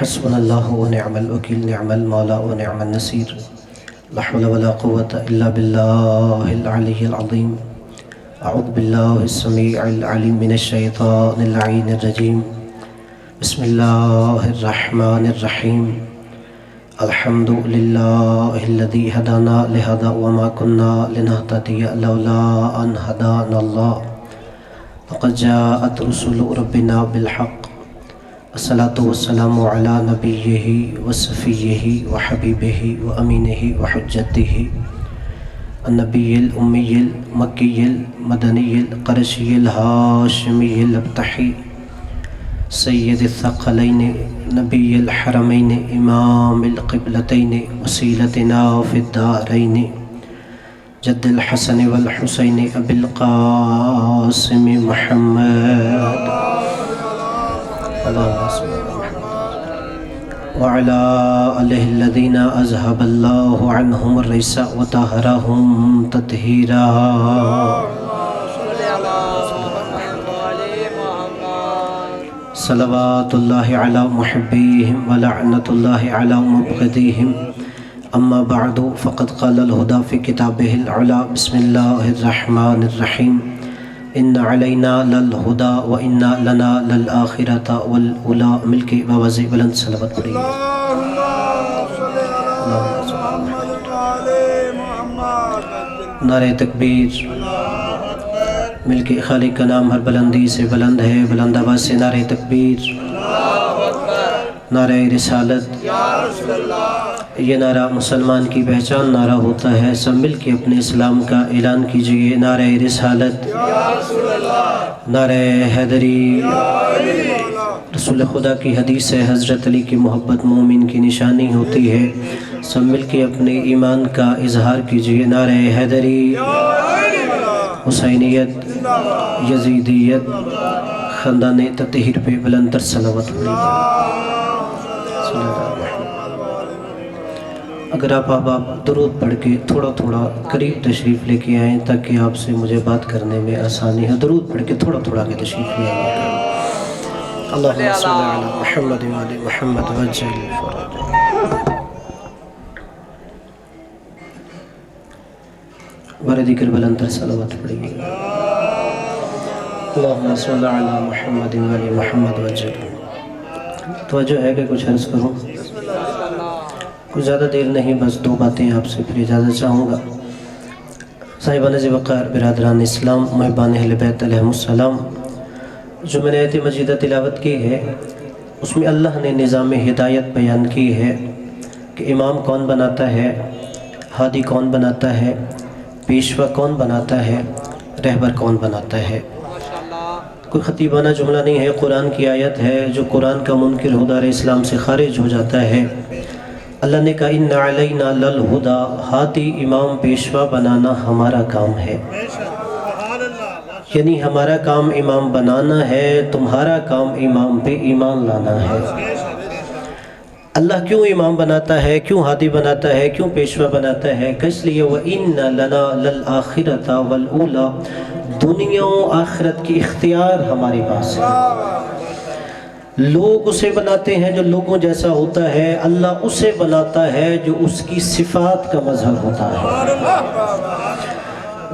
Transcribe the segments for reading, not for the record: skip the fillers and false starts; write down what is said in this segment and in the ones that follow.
حسبنا اللہ ونعم الوکیل نعم المولا ونعم النصیر لا حول ولا قوة الا باللہ العلی العظیم اعوذ باللہ السمیع العلیم من الشیطان اللعین الرجیم بسم اللہ الرحمن الرحیم الحمد للہ الذی ہدانا لہذا وما كنا لنہتدی لولا ان ہدانا اللہ لقد جاءت رسول ربنا بالحق الصلاة والسلام على نبیہ وصفیہ وحبیبہ وامینہ وحجتہ النبی الامی المکی المدنی القرشی الہاشمی الابتحی سید الثقلین نبی الحرمین امام القبلتین وسیلتنا فی الدارین جد الحسن والحسین ابی القاسم محمد وعلى آلہ الذین اذهب اللہ عنہم الرجس وطہرہم تطہیرا صلوات اللہ علی محبیہم ولعنت اللہ علی مبغضیہم اما بعد فقد قال الہدی فی کتابہ العلی بسم اللہ الرحمن الرحیم ان علینا للہدی و انا لنا للآخرۃ والأولی مل کے بوازی بلند صلوات پڑھیے نعرہ تکبیر مل کے خالق کا نام ہر بلندی سے بلند ہے بلند آواز سے نعرہ تکبیر نعرہ رسالت یہ نعرہ مسلمان کی پہچان نعرہ ہوتا ہے سب مل کے اپنے اسلام کا اعلان کیجئے نعرہ رسالت نعرہ حیدری رسول خدا کی حدیث ہے حضرت علی کی محبت مومن کی نشانی ہوتی ہے سب مل کے اپنے ایمان کا اظہار کیجئے نعرہ حیدری حسینیت یزیدیت خاندان تطہیر پہ بلند تر صلوات پڑھیے اگر آپ درود پڑھ کے تھوڑا تھوڑا قریب تشریف لے کے آئیں تاکہ آپ سے مجھے بات کرنے میں آسانی ہے درود پڑھ کے تھوڑا تھوڑا کے تشریف لے آئیں اللہم صلی علی محمد و علی محمد وجل فرج بارے دیکر بلندر صلوات پڑھیے اللہم صلی علی محمد و علی محمد وجل توجہ ہے کہ کچھ عرض کروں کچھ زیادہ دیر نہیں بس دو باتیں آپ سے پھر اجازت چاہوں گا صاحبان ذی وقار برادران اسلام محبان اہل بیت علیہ السلام جو میں نے آیت مجیدہ تلاوت کی ہے اس میں اللہ نے نظام ہدایت بیان کی ہے کہ امام کون بناتا ہے ہادی کون بناتا ہے پیشوا کون بناتا ہے رہبر کون بناتا ہے کوئی خطیبانہ جملہ نہیں ہے قرآن کی آیت ہے جو قرآن کا منکر ہدار اسلام سے خارج ہو جاتا ہے اللہ نے کہا ان علینا للہدی ہادی امام پیشوا بنانا ہمارا کام ہے یعنی ہمارا کام امام بنانا ہے تمہارا کام امام پہ ایمان لانا ہے اللہ کیوں امام بناتا ہے کیوں ہادی بناتا ہے کیوں پیشوا بناتا ہے کس لیے وَإِنَّ لَنَا لَلْآخِرَةَ وَالْأُولَى دنیا و آخرت کی اختیار ہمارے پاس ہے لوگ اسے بناتے ہیں جو لوگوں جیسا ہوتا ہے اللہ اسے بناتا ہے جو اس کی صفات کا مظہر ہوتا ہے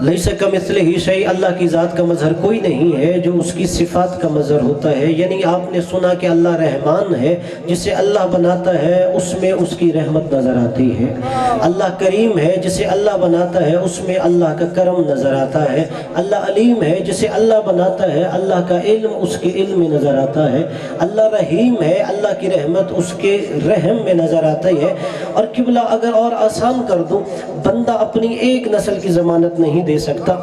لیس کمثلہ شیء اللہ کی ذات کا مظہر کوئی نہیں ہے جو اس کی صفات کا مظہر ہوتا ہے یعنی آپ نے سنا کہ اللہ رحمان ہے جسے اللہ بناتا ہے اس میں اس کی رحمت نظر آتی ہے اللہ کریم ہے جسے اللہ بناتا ہے اس میں اللہ کا کرم نظر آتا ہے اللہ علیم ہے جسے اللہ بناتا ہے اللہ کا علم اس کے علم میں نظر آتا ہے اللہ رحیم ہے اللہ کی رحمت اس کے رحم میں نظر آتی ہے اور قبلہ اگر اور آسان کر دوں بندہ اپنی ایک نسل کی ضمانت نہیں دے سکتا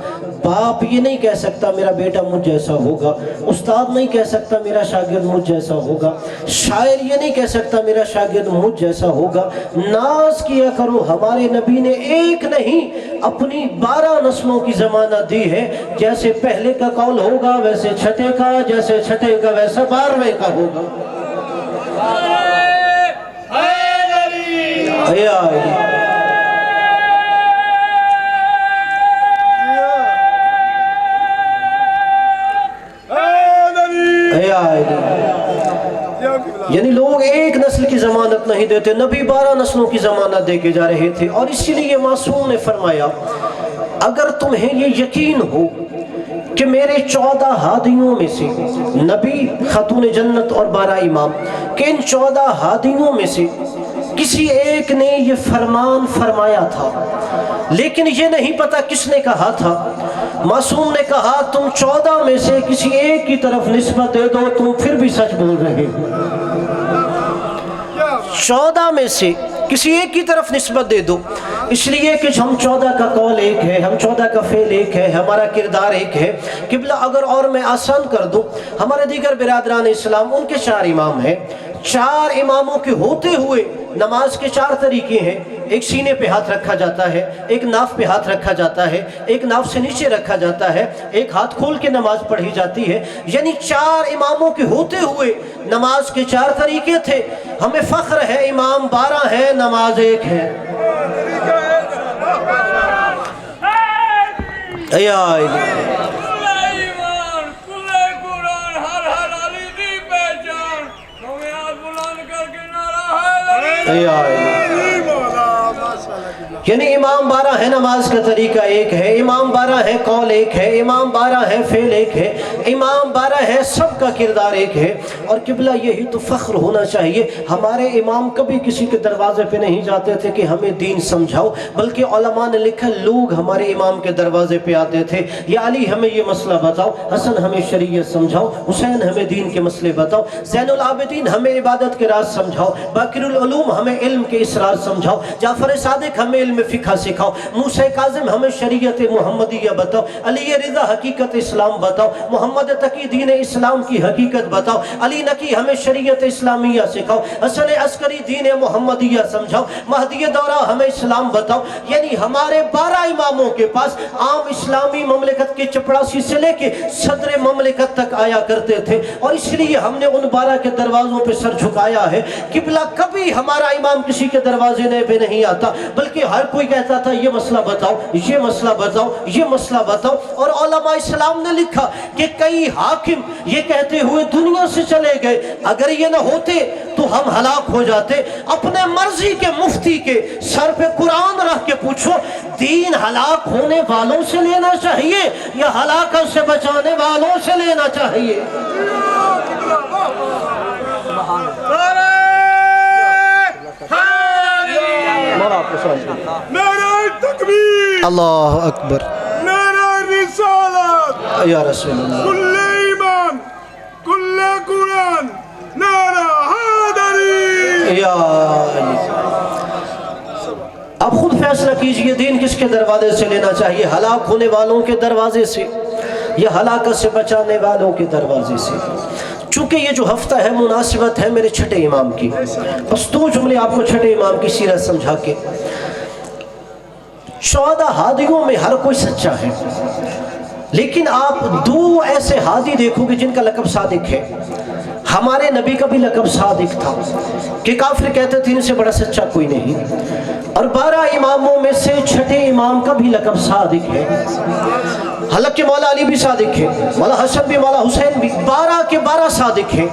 باپ یہ نہیں کہہ سکتا میرا بیٹا مجھ جیسا ہوگا استاد نہیں کہہ سکتا میرا شاگرد مجھ جیسا ہوگا شاعر یہ نہیں کہہ سکتا میرا شاگرد مجھ جیسا ہوگا ناز کیا کرو ہمارے نبی نے ایک نہیں اپنی 12 نسلوں کی ضمانت دی ہے جیسے پہلے کا قول ہوگا ویسے چھٹے کا جیسے چھٹے کا ویسے 12ویں کا ہوگا یعنی لوگ ایک نسل کی ضمانت نہیں دیتے، نبی 12 نسلوں کی ضمانت دے کے جا رہے تھے۔ اور اسی لیے معصوم نے فرمایا اگر تمہیں یہ یقین ہو کہ میرے 14 ہادیوں میں سے، نبی، خاتون جنت اور 12 امام، کہ ان 14 ہادیوں میں سے کسی ایک نے یہ فرمان فرمایا تھا لیکن یہ نہیں پتا کس نے کہا تھا، معصوم نے کہا تم 14 میں سے کسی ایک کی طرف نسبت دے دو، تم پھر بھی سچ بول رہے ہو۔ 14 میں سے کسی ایک کی طرف نسبت دے دو، اس لیے کہ ہم 14 کا قول ایک ہے، ہم 14 کا فعل ایک ہے، ہمارا کردار ایک ہے۔ قبلہ اگر اور میں آسان کر دوں، ہمارے دیگر برادران اسلام ان کے 4 امام ہیں، 4 اماموں کے ہوتے ہوئے نماز کے 4 طریقے ہیں۔ ایک سینے پہ ہاتھ رکھا جاتا ہے، ایک ناف پہ ہاتھ رکھا جاتا ہے، ایک ناف سے نیچے رکھا جاتا ہے، ایک ہاتھ کھول کے نماز پڑھی جاتی ہے۔ یعنی 4 اماموں کے ہوتے ہوئے نماز کے 4 طریقے تھے۔ ہمیں فخر ہے امام 12 ہے، نماز ایک ہے۔ یعنی امام 12 ہے، نماز کا طریقہ ایک ہے، امام 12 ہے، قول ایک ہے، امام 12 ہے، فعل ایک ہے، امام 12 ہے، سب کا کردار ایک ہے۔ اور قبلہ یہی تو فخر ہونا چاہیے۔ ہمارے امام کبھی کسی کے دروازے پہ نہیں جاتے تھے کہ ہمیں دین سمجھاؤ، بلکہ علماء نے لکھا لوگ ہمارے امام کے دروازے پہ آتے تھے، یا علی ہمیں یہ مسئلہ بتاؤ، حسن ہمیں شریعت سمجھاؤ، حسین ہمیں دین کے مسئلے بتاؤ، زین العابدین ہمیں عبادت کے راز سمجھاؤ، باقر العلوم ہمیں علم کے اسرار سمجھاؤ، جعفر صادق ہمیں علم فقہ سکھاؤ، موسیٰ کاظم ہمیں شریعت محمدیہ بتاؤ، علی رضا حقیقت اسلام بتاؤ، محمد تقی دین اسلام کی حقیقت بتاؤ، علی نقی ہمیں شریعت اسلامیہ سکھاؤ، حسن عسکری دین محمدیہ سمجھاؤ، مہدی دورہ ہمیں اسلام بتاؤ۔ یعنی ہمارے 12 اماموں کے پاس عام اسلامی مملکت کے چپڑاسی سے لے کے صدر مملکت تک آیا کرتے تھے، اور اس لیے ہم نے ان 12 کے دروازوں پہ سر جھکایا ہے۔ قبلہ کبھی ہمارا امام کسی کے دروازے پہ نہیں آتا، بلکہ ہر کوئی کہتا تھا یہ مسئلہ بتاؤ، یہ مسئلہ بتاؤ، یہ مسئلہ بتاؤ۔ اور علماء اسلام نے لکھا کہ کئی حاکم یہ کہتے ہوئے دنیا سے چلے گئے اگر یہ نہ ہوتے تو ہم ہلاک ہو جاتے۔ اپنے مرضی کے مفتی کے سر پہ قرآن رکھ کے پوچھو، دین ہلاک ہونے والوں سے لینا چاہیے یا ہلاکت سے بچانے والوں سے لینا چاہیے؟ نعرہ تکبیر، اللہ اکبر، نعرہ رسالت، یا رسول اللہ، کل ایمان، کل قرآن، نعرہ حیدری۔ یا علی۔ اب خود فیصلہ کیجئے دین کس کے دروازے سے لینا چاہیے، ہلاک ہونے والوں کے دروازے سے یا ہلاکت سے بچانے والوں کے دروازے سے؟ چونکہ یہ جو ہفتہ ہے مناسبت ہے میرے چھٹے امام کی، بس 2 جملے آپ کو چھٹے امام کی سیرت سمجھا کے۔ 14 ہادیوں میں ہر کوئی سچا ہے، لیکن آپ 2 ایسے ہادی دیکھو گے جن کا لقب صادق ہے۔ ہمارے نبی کا بھی لقب صادق تھا کہ کافر کہتے تھے ان سے بڑا سچا کوئی نہیں، اور 12 اماموں میں سے چھٹے امام کا بھی لقب صادق ہے۔ حالانکہ مولا علی بھی صادق ہے، مولا حسن بھی، مولا حسین بھی، 12 کے 12 صادق ہیں۔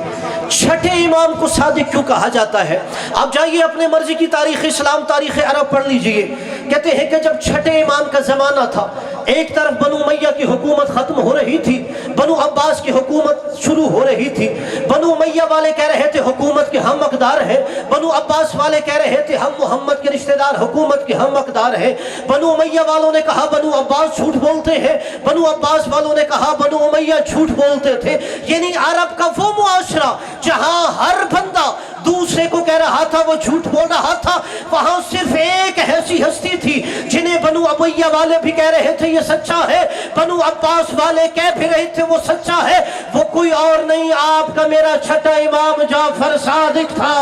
چھٹے امام کو صادق کیوں کہا جاتا ہے؟ آپ جائیے اپنے مرضی کی تاریخ اسلام، تاریخ عرب پڑھ لیجئے۔ کہتے ہیں کہ جب چھٹے امام کا زمانہ تھا، ایک طرف بنو امیہ کی حکومت ختم ہو رہی تھی، بنو عباس کی حکومت شروع ہو رہی تھی۔ بنو امیہ والے کہہ رہے تھے حکومت کے ہم حقدار ہیں، بنو عباس والے کہہ رہے تھے ہم محمد کے رشتہ دار حکومت کے ہم حقدار ہیں۔ بنو امیہ والوں نے کہا بنو عباس جھوٹ بولتے ہیں، بنو عباس والوں نے کہا بنو امیہ جھوٹ بولتے تھے۔ یعنی عرب کا وہ معاشرہ جہاں ہر بندہ دوسرے کو کہہ رہا تھا وہ جھوٹ بول رہا تھا، وہاں صرف ایک ایسی ہستی تھی جنہیں بنو امیہ والے بھی کہہ رہے تھے یہ سچا ہے، بنو عباس والے کہہ بھی رہے تھے وہ سچا ہے، وہ کوئی اور نہیں، آپ کا میرا چھٹا امام جعفر صادق تھا۔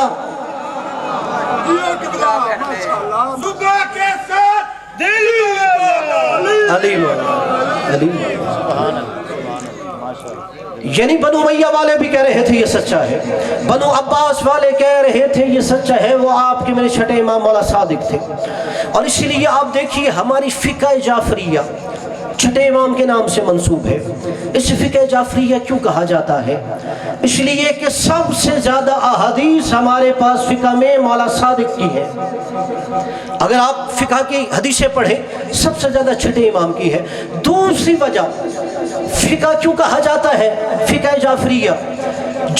یعنی بنو امیہ والے بھی کہہ رہے تھے یہ سچا ہے، بنو عباس والے کہہ رہے تھے یہ سچا ہے، وہ آپ کے میرے چھٹے امام مولا صادق تھے۔ اور اسی لیے آپ دیکھیے ہماری فقہ جعفریہ چھٹے امام کے نام سے منسوب ہے۔ اس فقہ جعفریہ کیوں کہا جاتا ہے؟ اس لیے کہ سب سے زیادہ احادیث ہمارے پاس فقہ میں مولا صادق کی ہے۔ اگر آپ فقہ کی حدیثیں پڑھیں سب سے زیادہ چھٹے امام کی ہے۔ دوسری وجہ فقہ کیوں کہا جاتا ہے فقہ جعفریہ،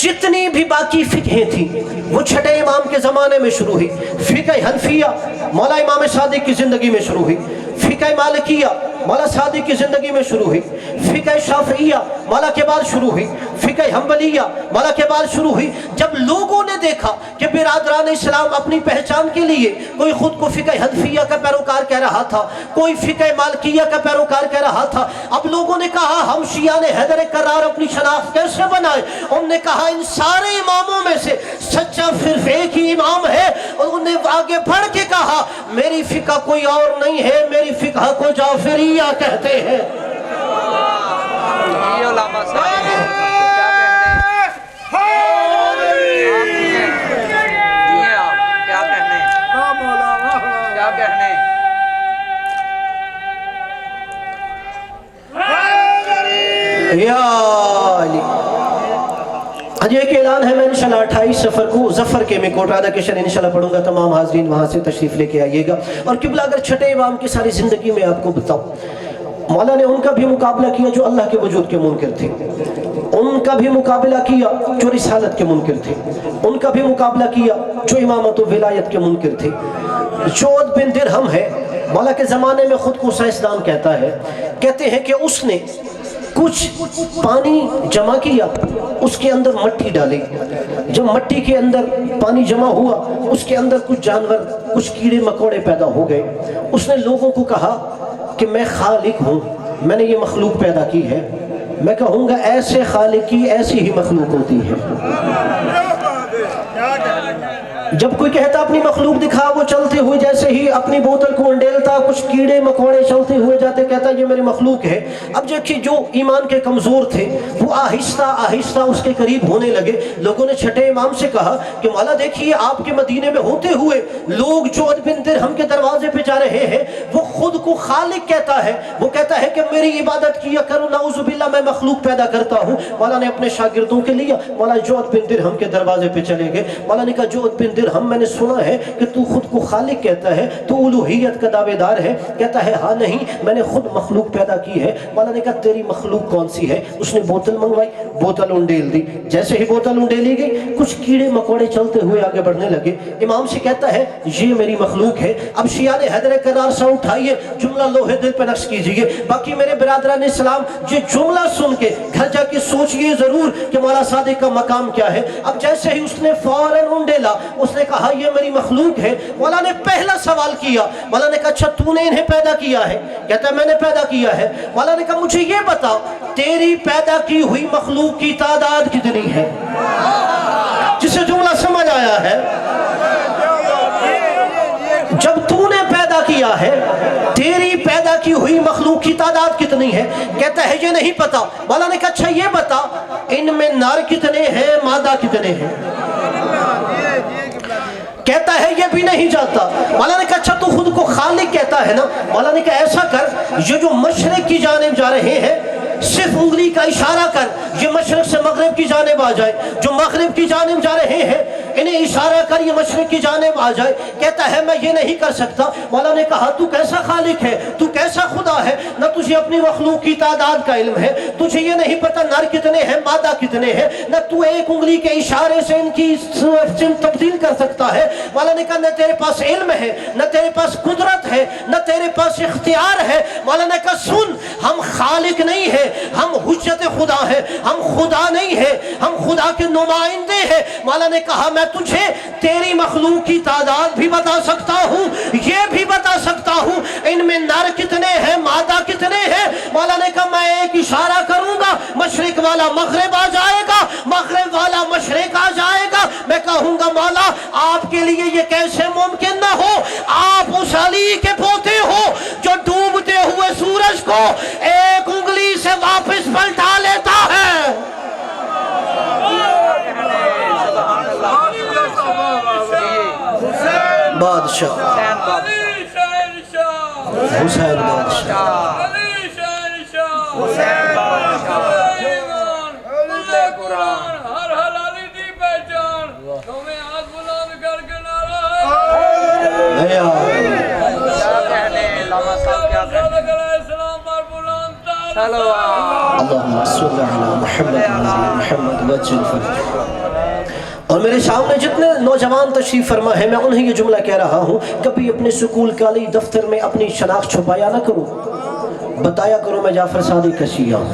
جتنی بھی باقی فقہیں تھیں وہ چھٹے امام کے زمانے میں شروع ہوئی۔ فقہ حنفیہ مولا امام صادق کی زندگی میں شروع ہوئی، فقہ مالکیہ مولا صادق کی زندگی میں شروع ہوئی، فقہ شافعیہ مولا کے بعد شروع ہوئی، فقہ حنبلیہ مولا کے بعد شروع ہوئی۔ جب لوگوں نے دیکھا کہ برادران اسلام اپنی پہچان کے لیے کوئی خود کو فقہ حنفیہ کا پیروکار کہہ رہا تھا، کوئی فقہ مالکیہ کا پیروکار کہہ رہا تھا، اب لوگوں نے کہا ہم شیعہ نے حیدر کرار اپنی شناخت کیسے بنائے؟ انہوں نے کہا ان سارے اماموں میں سے سچا صرف ایک ہی امام ہے، اور انہوں نے آگے بڑھ کے کہا میری فقہ کوئی اور نہیں ہے، میری فقہ کو جعفریہ کہتے ہیں۔ آج ایک اعلان ہے، میں انشاءاللہ 28 سفر کو ظفر کے میں کوٹ رادا کے شہر انشاءاللہ پڑھوں گا، تمام حاضرین وہاں سے تشریف لے کے آئیے گا۔ اور قبلہ اگر چھٹے امام کی ساری زندگی میں آپ کو بتاؤں، مولا نے ان کا بھی مقابلہ کیا جو اللہ کے وجود کے منکر تھے، ان کا بھی مقابلہ کیا جو رسالت کے منکر تھے، ان کا بھی مقابلہ کیا جو امامت و ولایت کے منکر تھے۔ جود بن درہم ہے، مولا کے زمانے میں خود کو سائنسدان کہتا ہے، کہتے ہیں کہ اس نے کچھ پانی جمع کیا، اس کے اندر مٹی ڈالی، جب مٹی کے اندر پانی جمع ہوا اس کے اندر کچھ جانور کچھ کیڑے مکوڑے پیدا ہو گئے۔ اس نے لوگوں کو کہا کہ میں خالق ہوں، میں نے یہ مخلوق پیدا کی ہے، میں کہوں گا ایسے خالق کی ایسی ہی مخلوق ہوتی ہے۔ جب کوئی کہتا اپنی مخلوق دکھا، وہ چلتے ہوئے جیسے ہی اپنی بوتل کو انڈیلتا کچھ کیڑے مکوڑے چلتے ہوئے جاتے، کہتا یہ میری مخلوق ہے۔ اب دیکھیے جو ایمان کے کمزور تھے وہ آہستہ آہستہ اس کے قریب ہونے لگے۔ لوگوں نے چھٹے امام سے کہا کہ مولا دیکھیے آپ کے مدینے میں ہوتے ہوئے لوگ جود بن درہم کے دروازے پہ جا رہے ہیں، وہ خود کو خالق کہتا ہے، وہ کہتا ہے کہ میری عبادت کیا کرو، نعوذ باللہ میں مخلوق پیدا کرتا ہوں۔ مولا نے اپنے شاگردوں کے لیا، مولا جود بن درہم کے دروازے پہ چلے گئے۔ مولا نے کہا جود بن درہم میں نے سنا ہے کہ تو خود کو خالق کہتا ہے، تو الوہیت کا دعوے دار ہے؟ کہتا ہے ہاں نہیں، میں نے خود مخلوق پیدا کی ہے۔ مولا نے کہا تیری مخلوق کون سی ہے؟ اس نے بوتل منگوائی، بوتل انڈیل دی، جیسے ہی بوتل انڈیلی گئی کچھ کیڑے مکوڑے چلتے ہوئے آگے بڑھنے لگے۔ امام سے کہتا ہے یہ میری مخلوق ہے۔ اب شیعہ نے حیدر کرار سا اٹھائیے، جملہ لوہے دل پہ نقش کیجئے۔ باقی میرے برادران اسلام یہ جملہ سن کے گھر جا کے سوچئے ضرور کہ مولا صادق کا مقام کیا ہے۔ اب جیسے ہی اس نے فوراً انڈیلا، اس نے کہا یہ میری مخلوق ہے۔ مولا نے پہلا سوال کیا، مولا نے کہا اچھا تو نے انہیں پیدا کیا ہے؟ کہتا ہے میں نے پیدا کیا ہے۔ مولا نے کہا مجھے یہ بتا تیری پیدا کی ہوئی مخلوق کی تعداد کتنی ہے؟ جسے جملہ سمجھ آیا ہے، جب تو نے پیدا کیا ہے تیری پیدا کی ہوئی مخلوق کی تعداد کتنی ہے؟ کہتا ہے یہ نہیں پتا۔ مولا نے کہا اچھا یہ بتا ان میں نر کتنے ہیں مادہ کتنے ہیں؟ کہتا ہے یہ بھی نہیں جانتا۔ مولا نے کہا اچھا تو خود کو خالق کہتا ہے نا؟ مولا نے کہا ایسا کر یہ جو مشرق کی جانب جا رہے ہیں صرف انگلی کا اشارہ کر، یہ مشرق سے مغرب کی جانب آ جائے، جو مغرب کی جانب جا رہے ہیں انہیں اشارہ کر یہ مشرق کی جانب آ جائے۔ کہتا ہے میں یہ نہیں کر سکتا۔ مولا نے کہا تو کیسا خالق ہے، تو کیسا خدا ہے؟ نہ تجھے اپنی مخلوق کی تعداد کا علم ہے، تجھے یہ نہیں پتا نر کتنے ہیں مادہ کتنے ہیں، نہ تو ایک انگلی کے اشارے سے ان کی تبدیل کر سکتا ہے۔ مولا نے کہا نہ تیرے پاس علم ہے، نہ تیرے پاس قدرت ہے، نہ تیرے پاس اختیار ہے۔ مولا نے کہا سن ہم خالق نہیں ہیں، ہم حجت خدا ہیں، ہم خدا نہیں ہیں، ہم خدا کے نمائندے ہیں۔ مولا نے کہا میں تجھے تیری مخلوق کی تعداد بھی بتا سکتا ہوں، یہ بھی بتا سکتا ہوں ان میں نر کتنے ہیں مادہ کتنے ہیں۔ مولا نے کہا میں ایک اشارہ کروں گا مشرق والا مغرب آ جائے گا، مغرب والا مشرق آ جائے گا۔ میں کہوں گا مولا آپ کے لیے یہ کیسے ممکن نہ ہو؟ آپ اس علی کے پوتے ہو جو ڈوبتے ہوئے سورج کو ایک انگلی سے واپس پلٹا لیتا ہے۔ بادشاہ حسین بادشاہ ہر حلالی دی پہچان تمہیں ہاتھ بلند کر کے نعرہ یا السلام پر بلند اللہم صلی علی محمد وعلی محمد وجل فرج۔ اور میرے سامنے جتنے نوجوان تشریف فرما ہے میں انہیں یہ جملہ کہہ رہا ہوں، کبھی اپنے سکول کالج دفتر میں اپنی شناخت چھپایا نہ کرو، بتایا کرو میں جعفر صادق کا شیعہ ہوں۔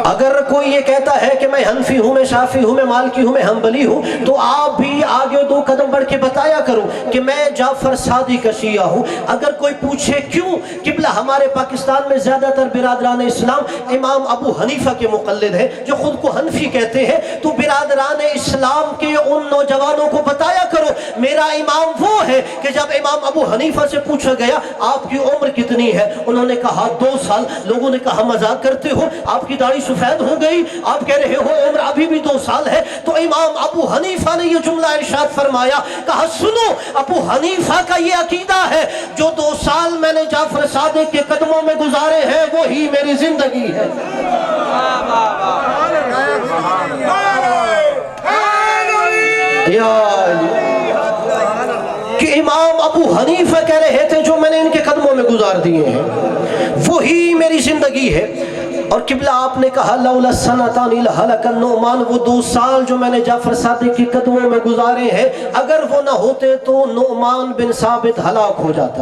اگر کوئی یہ کہتا ہے کہ میں حنفی ہوں، میں شافعی ہوں، میں مالکی ہوں، میں حنبلی ہوں، تو آپ بھی آگے 2 قدم بڑھ کے بتایا کرو کہ میں جعفر صادق کا شیعہ ہوں۔ اگر کوئی پوچھے کیوں، قبلہ ہمارے پاکستان میں زیادہ تر برادران اسلام امام ابو حنیفہ کے مقلد ہیں جو خود کو حنفی کہتے ہیں، تو برادران اسلام کے ان نوجوانوں کو بتایا کرو میرا امام وہ ہے کہ جب امام ابو حنیفہ سے پوچھا گیا آپ کی عمر کتنی ہے، انہوں نے کہا 2 سال۔ لوگوں نے کہا مذاق کرتے ہو، آپ کی داڑھی سفید ہو گئی، آپ کہہ رہے ہو عمر ابھی بھی 2 سال ہے۔ تو امام ابو حنیفہ نے یہ جملہ ارشاد فرمایا، کہا سنو ابو حنیفہ کا یہ عقیدہ ہے جو 2 سال میں نے جعفر صادق کے قدموں میں گزارے ہیں وہی میری زندگی ہے۔ یا کہ امام ابو حنیفہ کہہ رہے تھے جو میں نے ان کے قدموں میں گزار دیے ہیں وہی میری زندگی ہے۔ اور قبلہ آپ نے کہا لولا سنتان لہلک النعمان، وہ 2 سال جو میں نے جعفر صادق کے قدموں میں گزارے ہیں اگر وہ نہ ہوتے تو نعمان بن ثابت ہلاک ہو جاتا۔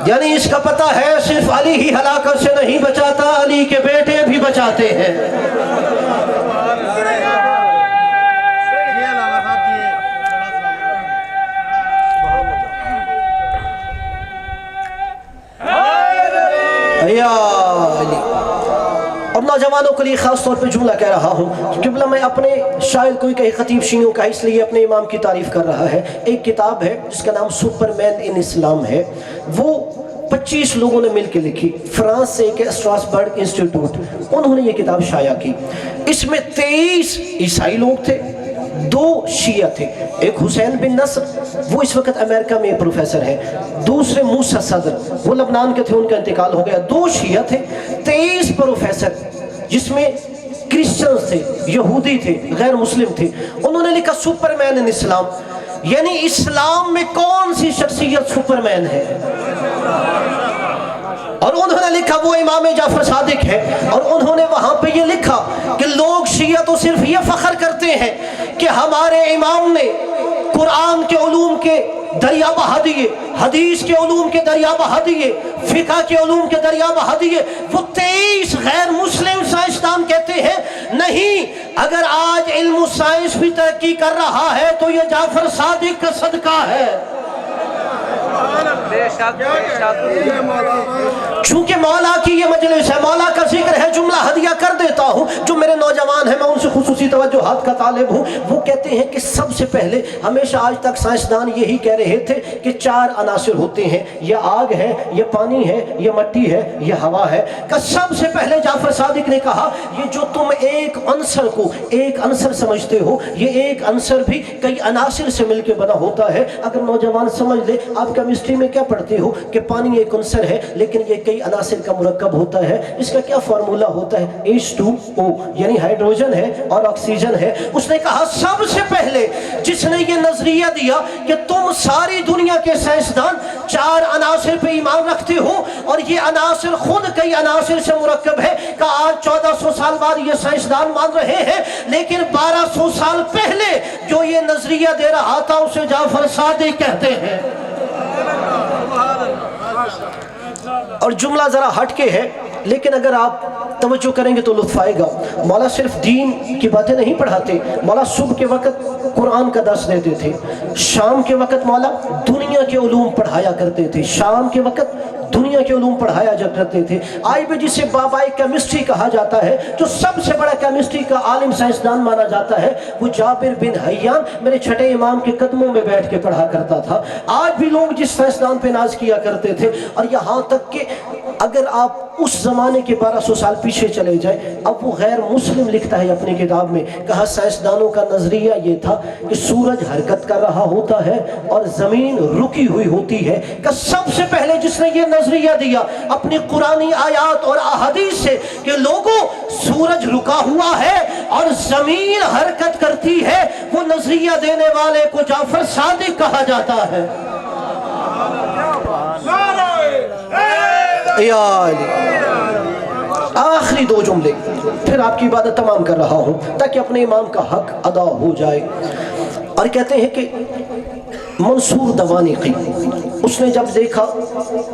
یعنی اس کا پتہ ہے صرف علی ہی ہلاکت سے نہیں بچاتا، علی کے بیٹے بھی بچاتے ہیں۔ یا علی۔ اور نوجوانوں کے لیے خاص طور پہ جملہ کہہ رہا ہوں، قبلہ میں اپنے شاید کوئی کہے خطیب شیعوں کا اس لیے اپنے امام کی تعریف کر رہا ہے۔ ایک کتاب ہے جس کا نام سپر مین ان اسلام ہے، وہ 25 لوگوں نے مل کے لکھی، فرانس سے ایک اسٹراسبرگ انسٹیٹیوٹ، انہوں نے یہ کتاب شائع کی۔ اس میں 23 عیسائی لوگ تھے، 2 شیعہ تھے، ایک حسین بن نصر وہ اس وقت امریکہ میں پروفیسر ہے، دوسرے موسیٰ صدر وہ لبنان کے تھے، ان کا انتقال ہو گیا، 2 شیعہ تھے، 23 پروفیسر جس میں کرسچنز تھے، یہودی تھے، غیر مسلم تھے۔ انہوں نے لکھا سپر مین ان اسلام، یعنی اسلام میں کون سی شخصیت سپر مین ہے، اور انہوں نے لکھا وہ امام جعفر صادق ہے۔ اور انہوں نے وہاں پہ یہ لکھا کہ لوگ شیعہ تو صرف یہ فخر کرتے ہیں کہ ہمارے امام نے قرآن کے علوم کے دریا بہا دیے، حدیث کے علوم کے دریا بہا دیے، فقہ کے علوم کے دریا بہا دیے۔ وہ 23 غیر مسلم سائنسدان کہتے ہیں نہیں، اگر آج علم و سائنس بھی ترقی کر رہا ہے تو یہ جعفر صادق کا صدقہ ہے۔ چونکہ مولا کی یہ مجلس ہے، مولا کا ذکر ہے، جملہ ہدیہ کر دیتا ہوں جو میرے نوجوان ہیں، میں ان سے خصوصی توجہات کا طالب ہوں۔ وہ کہتے ہیں کہ سب سے پہلے ہمیشہ آج تک سائنسدان یہی کہہ رہے تھے کہ 4 عناصر ہوتے ہیں، یہ آگ ہے، یہ پانی ہے، یہ مٹی ہے، یہ ہوا ہے۔ کہ سب سے پہلے جعفر صادق نے کہا یہ جو تم ایک عنصر کو ایک عنصر سمجھتے ہو، یہ ایک عنصر بھی کئی عناصر سے مل کے بنا ہوتا ہے۔ اگر نوجوان سمجھ لے، آپ کیمسٹری میں کیا پڑھتے ہو کہ پانی ایک عنصر ہے لیکن یہ کئی عناصر کا مرکب ہوتا ہے، اس کا کیا فارمولا ہوتا ہے H2O، یعنی ہائیڈروجن ہے اور آکسیجن ہے۔ اس نے کہا سب سے پہلے جس نے یہ نظریہ دیا کہ تم ساری دنیا کے سائنسدان 4 عناصر پہ ایمان رکھتے ہو اور یہ عناصر خود کئی عناصر سے مرکب ہے، کہ آج 1400 سال بعد یہ سائنسدان مان رہے ہیں، لیکن 1200 سال پہلے جو یہ نظریہ دے رہا تھا اسے جعفر صادق کہتے ہیں۔ اور جملہ ذرا ہٹ کے ہے لیکن اگر آپ توجہ کریں گے تو لطف آئے گا۔ مولا صرف دین کی باتیں نہیں پڑھاتے، مولا صبح کے وقت قرآن کا درس دیتے تھے، شام کے وقت مولا دنیا کے علوم پڑھایا کرتے تھے، شام کے وقت دنیا کے علوم پڑھایا کرتے تھے۔ آئی بھی جسے بابائے کیمسٹری کہا جاتا ہے، جو سب سے بڑا کیمسٹری کا عالم سائنسدان مانا جاتا ہے، وہ جابر بن حیان میرے چھٹے امام کے قدموں میں بیٹھ کے پڑھا کرتا تھا۔ آج بھی لوگ جس سائنسدان پہ ناز کیا کرتے تھے، اور یہاں تک کہ اگر آپ اس زمانے کے 1200 سال پیچھے چلے جائیں، اب وہ غیر مسلم لکھتا ہے اپنی کتاب میں، کہا سائنسدانوں کا نظریہ یہ تھا کہ سورج حرکت کر رہا ہوتا ہے اور زمین رکی ہوئی ہوتی ہے، کہ سب سے پہلے جس نے یہ نظریہ دیا اپنی قرآنی آیات اور احادیث سے کہ لوگوں سورج رکا ہوا ہے اور زمین حرکت کرتی ہے، وہ نظریہ دینے والے کو جعفر صادق کہا جاتا ہے۔ یا علی، آخری 2 جملے پھر آپ کی عبادت تمام کر رہا ہوں تاکہ اپنے امام کا حق ادا ہو جائے۔ اور کہتے ہیں کہ منصور دوانقی اس نے جب دیکھا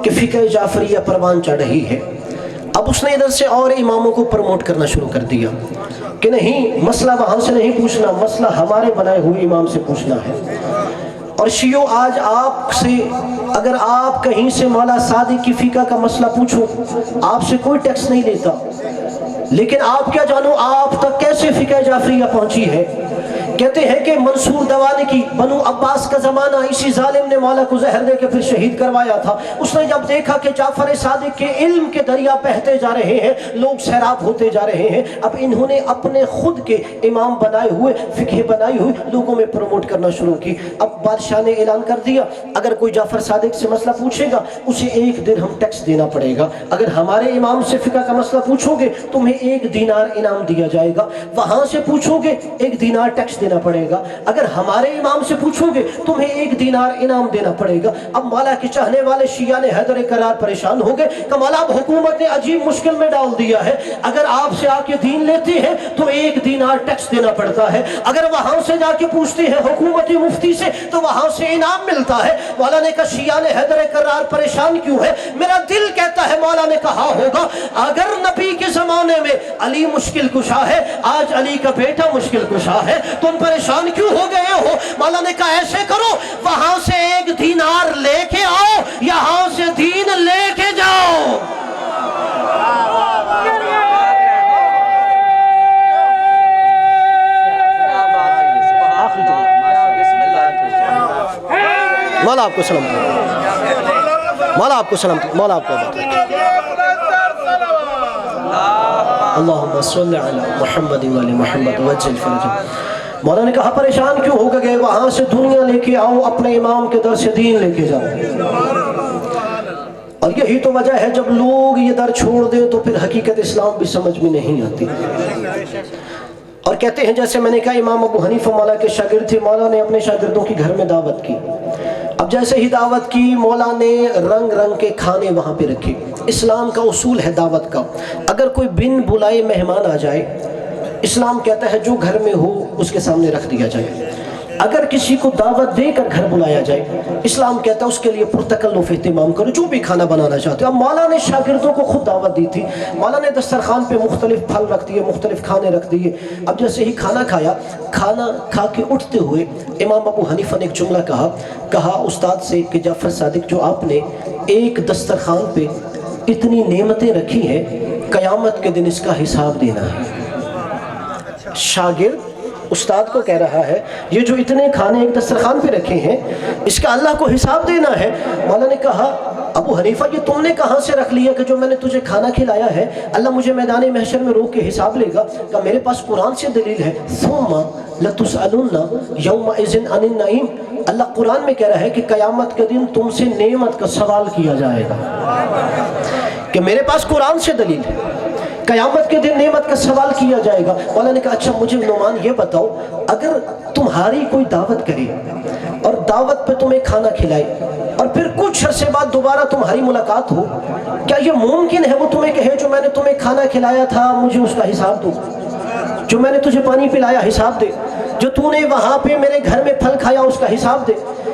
کہ فقہ جعفریہ پروان چڑھ رہی ہے، اب اس نے ادھر سے اور اماموں کو پروموٹ کرنا شروع کر دیا کہ نہیں، مسئلہ وہاں سے نہیں پوچھنا، مسئلہ ہمارے بنائے ہوئے امام سے پوچھنا ہے۔ اور شیعوں آج آپ سے اگر آپ کہیں سے مولا صادق کی فقہ کا مسئلہ پوچھو، آپ سے کوئی ٹیکس نہیں لیتا، لیکن آپ کیا جانو آپ تک کیسے فقہ جعفریہ پہنچی ہے۔ کہتے ہیں کہ منصور دوانقی بنو عباس کا زمانہ، اسی ظالم نے مولا کو زہر دے کے پھر شہید کروایا تھا، اس نے جب دیکھا کہ جعفر صادق کے علم کے دریا بہتے جا رہے ہیں، لوگ سیراب ہوتے جا رہے ہیں، اب انہوں نے اپنے خود کے امام بنائے ہوئے، فقہ بنائی ہوئی لوگوں میں پروموٹ کرنا شروع کی۔ اب بادشاہ نے اعلان کر دیا اگر کوئی جعفر صادق سے مسئلہ پوچھے گا اسے 1 درہم ٹیکس دینا پڑے گا، اگر ہمارے امام سے فقہ کا مسئلہ پوچھو گے تمہیں 1 دینار انعام دیا جائے گا، وہاں سے پوچھو گے 1 دینار ٹیکس دینا پڑے گا، اگر ہمارے امام سے پوچھو گے تمہیں 1 دینار انعام دینا پڑے گا۔ اب مولا کے چاہنے والے شیعہ نے حیدر کرار پریشان ہو گئے کہ مولا اب حکومت نے عجیب مشکل میں ڈال دیا ہے، اگر آپ سے آ کے دین لیتے ہیں تو 1 دینار ٹیکس دینا پڑتا ہے، اگر وہاں سے جا کے پوچھتے ہیں حکومتی مفتی سے تو وہاں سے انعام ملتا ہے۔ مولا نے کہا شیعہ نے حیدر کرار پریشان کیوں ہے؟ میرا دل کہتا ہے مولا نے کہا ہوگا اگر نبی کے زمانے میں علی مشکل کشا ہے، آج علی کا بیٹا مشکل کشا ہے، تم پریشان کیوں ہو گئے ہو؟ مولا نے کہا ایسے کرو، وہاں سے 1 دینار لے کے آؤ، یہاں سے دین لے کے جاؤ۔ مولا آپ کو سلام، مولا آپ کو سلام، مولا آپ کو اللہم صلی علی محمد وعلی محمد وجل فرجہ۔ مولا نے کہا پریشان کیوں ہو گئے، وہاں سے دنیا لے کے آؤ، اپنے امام کے در سے دین لے کے جاؤ۔ اور یہی تو وجہ ہے جب لوگ یہ در چھوڑ دیں تو پھر حقیقت اسلام بھی سمجھ میں نہیں آتی۔ اور کہتے ہیں جیسے میں نے کہا امام ابو حنیفہ مولا کے شاگرد تھے، مولا نے اپنے شاگردوں کی گھر میں دعوت کی، اب جیسے ہی دعوت کی مولا نے رنگ رنگ کے کھانے وہاں پہ رکھے۔ اسلام کا اصول ہے دعوت کا، اگر کوئی بن بلائے مہمان آ جائے، اسلام کہتا ہے جو گھر میں ہو اس کے سامنے رکھ دیا جائے۔ اگر کسی کو دعوت دے کر گھر بلایا جائے، اسلام کہتا ہے اس کے لیے پرتکلف اہتمام کرو، جو بھی کھانا بنانا چاہتے ہو۔ اب مولا نے شاگردوں کو خود دعوت دی تھی، مولا نے دسترخوان پہ مختلف پھل رکھ دیے، مختلف کھانے رکھ دیے۔ اب جیسے ہی کھانا کھایا، کھانا کھا کے اٹھتے ہوئے امام ابو حنیفہ نے ایک جملہ کہا استاد سے کہ جعفر صادق جو آپ نے ایک دسترخوان پہ اتنی نعمتیں رکھی ہیں، قیامت کے دن اس کا حساب دینا ہے۔ شاگرد استاد کو کہہ رہا ہے یہ جو اتنے کھانے ایک دسترخوان پہ رکھے ہیں اس کا اللہ کو حساب دینا ہے۔ مولا نے کہا ابو حنیفہ یہ تم نے کہاں سے رکھ لیا کہ جو میں نے تجھے کھانا کھلایا ہے اللہ مجھے میدان محشر میں روک کے حساب لے گا؟ کہ میرے پاس قرآن سے دلیل ہے، ثم لتسألن یومئذ عن النعیم۔ اللہ قرآن میں کہہ رہا ہے کہ قیامت کے دن تم سے نعمت کا سوال کیا جائے گا، کہ میرے پاس قرآن سے دلیل ہے، قیامت کے دن نعمت کا سوال کیا جائے گا۔ مولا نے کہا اچھا مجھے نعمان یہ بتاؤ، اگر تمہاری کوئی دعوت کرے اور دعوت پہ تمہیں کھانا کھلائے اور پھر کچھ عرصے بعد دوبارہ تمہاری ملاقات ہو، کیا یہ ممکن ہے وہ تمہیں کہے جو میں نے تمہیں کھانا کھلایا تھا مجھے اس کا حساب دو، جو میں نے تجھے پانی پلایا حساب دے، جو تو نے وہاں پہ میرے گھر میں پھل کھایا اس کا حساب دے؟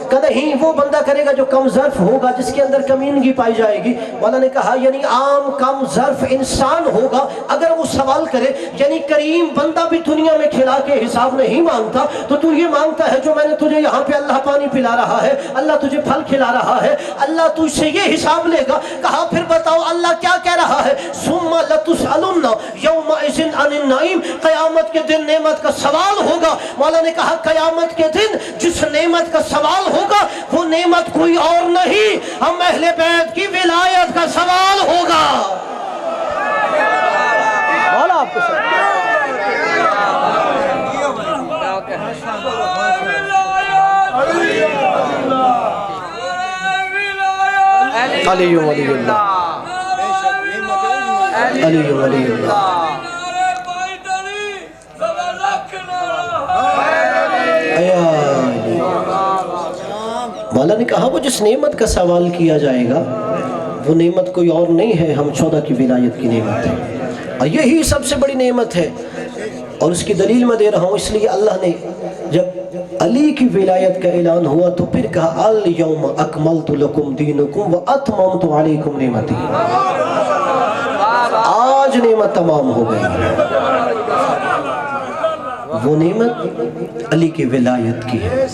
کہ نہیں، وہ بندہ کرے گا جو کم ظرف ہوگا، جس کے اندر کمینگی پائی جائے گی۔ مولا نے کہا یعنی عام کم ظرف انسان ہوگا اگر وہ سوال کرے، یعنی کریم بندہ بھی دنیا میں کھلا کے حساب نہیں مانگتا تو تو یہ مانگتا ہے جو میں نے تجھے یہاں پہ اللہ پانی پلا رہا ہے، اللہ تجھے پھل کھلا رہا ہے، اللہ تجھ سے یہ حساب لے گا۔ کہا پھر بتاؤ اللہ کیا کہہ رہا ہے؟ ثم لتسألن یومئذ عن النعیم، قیامت کے دن نعمت کا سوال ہوگا۔ مولا نے کہا قیامت کے دن جس نعمت کا سوال ہوگا وہ نعمت کوئی اور نہیں، ہم اہل بیت کی ولایت کا سوال ہوگا۔ مولا آپ کو علی ولی اللہ، علی ولی اللہ۔ مولا نے کہا وہ جس نعمت کا سوال کیا جائے گا وہ نعمت کوئی اور نہیں ہے، ہم 14 کی ولایت کی نعمت ہے، اور یہی سب سے بڑی نعمت ہے۔ اور اس کی دلیل میں دے رہا ہوں، اس لیے اللہ نے جب علی کی ولایت کا اعلان ہوا تو پھر کہا الیوم اکملت لکم دینکم واتممت علیکم نعمتی، آج نعمت تمام ہو گئی۔ وہ نعمت علی کی ولایت کی ہے۔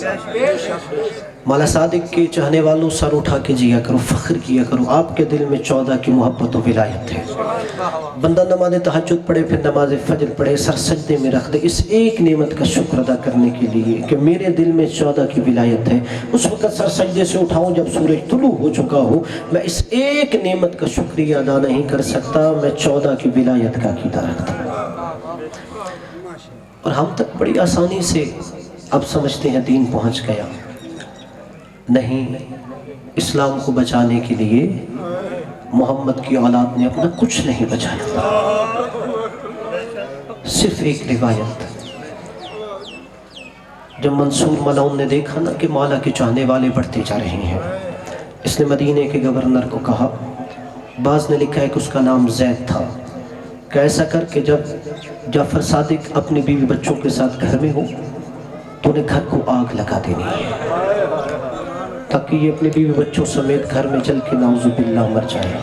مولا صادق کے چاہنے والوں سر اٹھا کے جیا کرو، فخر کیا کرو، آپ کے دل میں 14 کی محبت و ولایت ہے۔ بندہ نماز تہجد پڑھے، پھر نماز فجر پڑھے، سر سجدے میں رکھ دے اس ایک نعمت کا شکر ادا کرنے کے لیے کہ میرے دل میں 14 کی ولایت ہے۔ اس وقت سر سجدے سے اٹھاؤں جب سورج طلوع ہو چکا ہو، میں اس ایک نعمت کا شکریہ ادا نہیں کر سکتا، میں 14 کی ولایت کا عقیدہ رکھتا ہوں۔ اور ہم تک بڑی آسانی سے اب سمجھتے ہیں دین پہنچ گیا، نہیں، اسلام کو بچانے کے لیے محمد کی اولاد نے اپنا کچھ نہیں بچایا، صرف ایک روایت۔ جب منصور ملعون نے دیکھا نا کہ مولا کے چاہنے والے بڑھتے جا رہے ہیں، اس نے مدینے کے گورنر کو کہا، بعض نے لکھا ہے کہ اس کا نام زید تھا، کہ ایسا کر کہ جب جعفر صادق اپنی بیوی بچوں کے ساتھ گھر میں ہو تو انہیں گھر کو آگ لگا دینی ہے تاکہ یہ اپنے بیوی بچوں سمیت گھر میں جل کے نعوذ باللہ مر جائے۔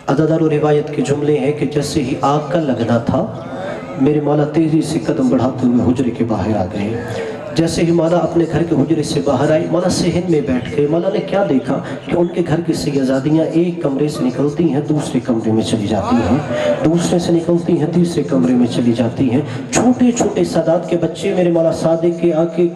عددار و روایت کے جملے ہیں کہ جیسے ہی آگ کا لگنا تھا میرے مولا تیزی سے قدم بڑھاتے ہوئے حجرے کے باہر آ گئے۔ جیسے ہی مولا اپنے گھر کے حجرے سے باہر آئی، مولا صحن میں بیٹھ گئے۔ مولا نے کیا دیکھا کہ ان کے گھر کی شہزادیاں ایک کمرے سے نکلتی ہیں دوسرے کمرے میں چلی جاتی ہیں، دوسرے سے نکلتی ہیں تیسرے کمرے میں چلی جاتی ہیں۔ چھوٹے چھوٹے سادات کے بچے میرے مولا صادق کے آکے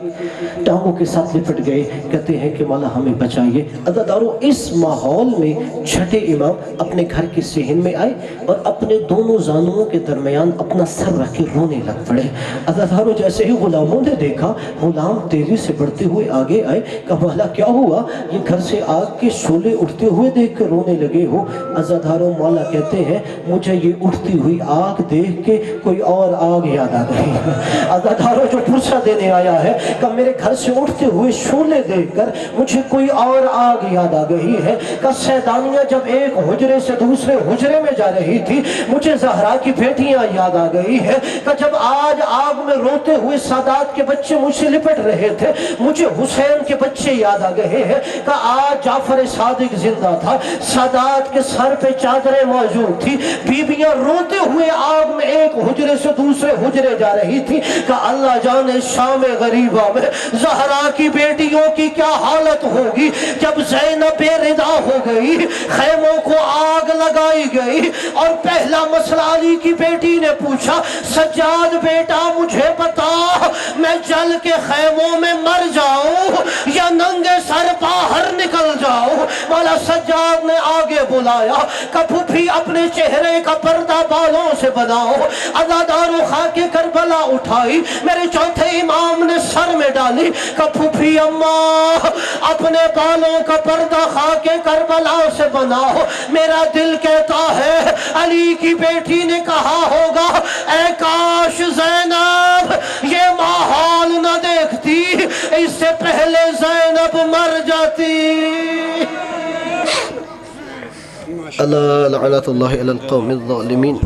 ٹانگوں کے ساتھ لپٹ گئے، کہتے ہیں کہ مولا ہمیں بچائیے۔ عزادارو اس ماحول میں چھٹے امام اپنے گھر کے صحن میں آئے اور اپنے دونوں زانوؤں کے درمیان اپنا سر رکھ کے رونے لگ پڑے۔ عزادارو جیسے ہی غلاموں نے دیکھا، غلام تیزی سے بڑھتے ہوئے آگے آئے، کہا مولا کیا ہوا؟ یہ گھر سے آگ کے شعلے اٹھتے ہوئے دیکھ کر رونے لگے ہو؟ عزادارو مولا کہتے ہیں مجھے یہ اٹھتی ہوئی آگ دیکھ کے کوئی اور آگ یاد آ گئی۔ عزادارو جو پرسہ دینے آیا ہے کہ میرے گھر سے اٹھتے ہوئے شعلے دیکھ کر مجھے کوئی اور آگ یاد آ گئی ہے، کہ سیدانیہ جب ایک حجرے سے دوسرے حجرے میں جا رہی تھی مجھے زہرا کی بیٹیاں یاد آ گئی ہے، کہ جب آج آگ میں روتے ہوئے سادات کے بچے مجھ سے لپٹ رہے تھے مجھے حسین کے بچے یاد آ گئے ہیں، کہ آج جعفر صادق زندہ تھا، سادات کے سر پہ چادریں موجود تھی، بیویاں روتے ہوئے آگ میں ایک حجرے سے دوسرے حجرے جا رہی تھی، کہ اللہ جانے شام غریبہ میں زہرا کی بیٹیوں کی کیا حالت ہوگی جب زینب بے رضا ہو گئی، خیموں کو آگ لگائی گئی اور پہلا مسئلہ علی کی بیٹی نے پوچھا، سجاد بیٹا مجھے بتا میں جل کے خیموں میں مر جاؤں یا ننگے سر باہر نکل جاؤں؟ مولا سجاد نے آگے بلایا کہ پھوپھی اپنے چہرے کا پردہ بالوں سے بناؤ۔ عزادارو خاک کربلا اٹھائی، میرے چوتھے امام نے سر میں ڈالی کہ پھوپھی اماں اپنے بالوں کا پردہ خاک کربلا سے بناؤ۔ میرا دل کہتا ہے علی کی بیٹی نے کہا ہوگا اے کاش زینب یہ ماحول نہ دیکھتی، اس سے پہلے زینب مر جاتی۔ اللہ لعنت اللہ علی القوم الظالمین۔